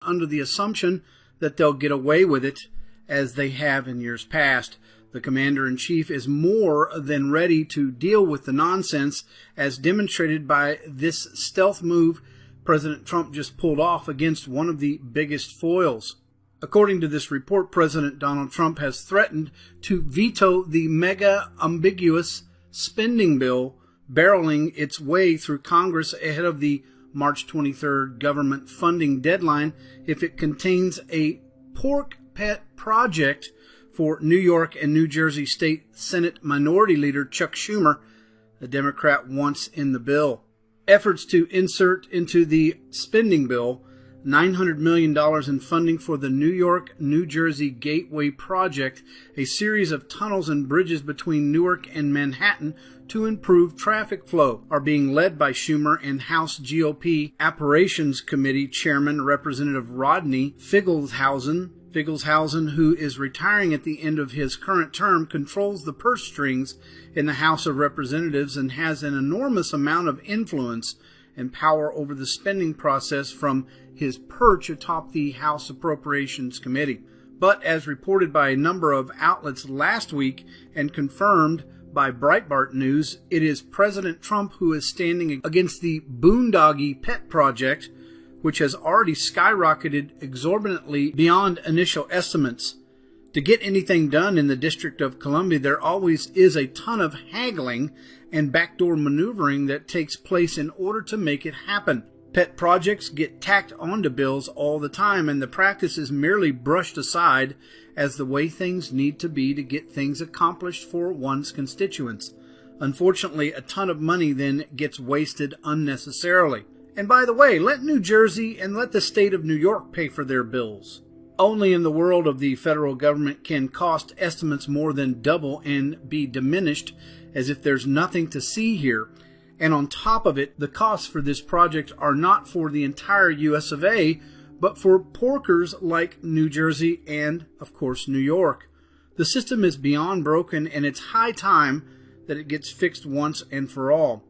under the assumption that they'll get away with it, as they have in years past. The commander-in-chief is more than ready to deal with the nonsense, as demonstrated by this stealth move President Trump just pulled off against one of the biggest foils. According to this report, President Donald Trump has threatened to veto the mega ambiguous spending bill barreling its way through Congress ahead of the March 23rd government funding deadline if it contains a pork pet project for New York and New Jersey State Senate Minority Leader Chuck Schumer, a Democrat, wants in the bill. Efforts to insert into the spending bill $900 million in funding for the New York-New Jersey Gateway Project, a series of tunnels and bridges between Newark and Manhattan to improve traffic flow, are being led by Schumer and House GOP Appropriations Committee Chairman Representative Rodney Figgleshausen. Figgleshausen, who is retiring at the end of his current term, controls the purse strings in the House of Representatives and has an enormous amount of influence and power over the spending process from his perch atop the House Appropriations Committee. But as reported by a number of outlets last week and confirmed by Breitbart News, it is President Trump who is standing against the boondoggy pet project, which has already skyrocketed exorbitantly beyond initial estimates. To get anything done in the District of Columbia, there always is a ton of haggling and backdoor maneuvering that takes place in order to make it happen. Pet projects get tacked onto bills all the time, and the practice is merely brushed aside as the way things need to be to get things accomplished for one's constituents. Unfortunately, a ton of money then gets wasted unnecessarily. And by the way, let New Jersey and let the state of New York pay for their bills. Only in the world of the federal government can cost estimates more than double and be diminished as if there's nothing to see here. And on top of it, the costs for this project are not for the entire US of A, but for porkers like New Jersey and, of course, New York. The system is beyond broken, and it's high time that it gets fixed once and for all.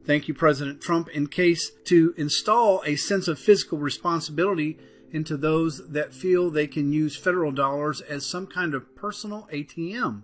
Thank you, President Trump, in case to install a sense of fiscal responsibility into those that feel they can use federal dollars as some kind of personal ATM.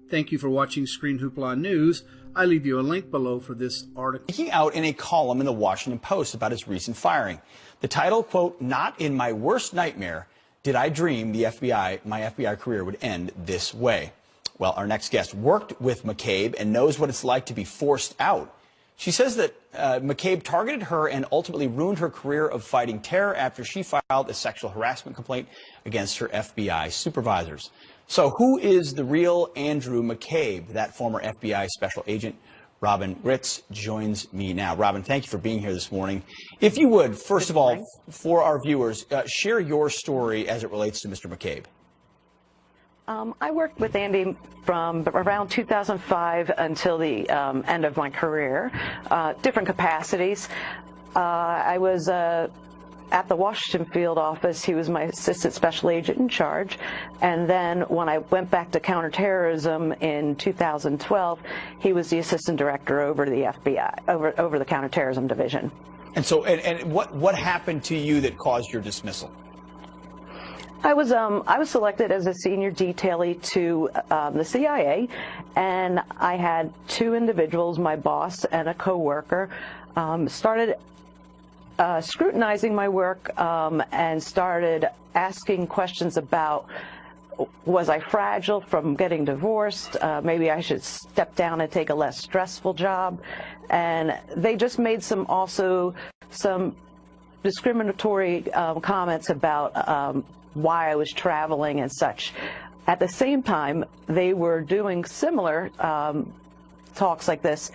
Thank you for watching Screen Hoopla News. I leave you a link below for this article. Speaking out in a column in the Washington Post about his recent firing. The title, quote, "Not in my worst nightmare did I dream my FBI career would end this way." Well, our next guest worked with McCabe and knows what it's like to be forced out. She says that McCabe targeted her and ultimately ruined her career of fighting terror after she filed a sexual harassment complaint against her FBI supervisors. So who is the real Andrew McCabe? That former FBI special agent, Robin Ritz, joins me now. Robin, thank you for being here this morning. If you would, first of all, for our viewers, share your story as it relates to Mr. McCabe. I worked with Andy from around 2005 until the end of my career, different capacities. I was at the Washington field office. He was my assistant special agent in charge. And then when I went back to counterterrorism in 2012, he was the assistant director over the FBI, over the counterterrorism division. And so, what happened to you that caused your dismissal? I was selected as a senior detailee to the CIA, and I had two individuals, my boss and a coworker, started scrutinizing my work and started asking questions about, was I fragile from getting divorced? Maybe I should step down and take a less stressful job. And they just made some discriminatory comments about why I was traveling and such. At the same time, they were doing similar talks like this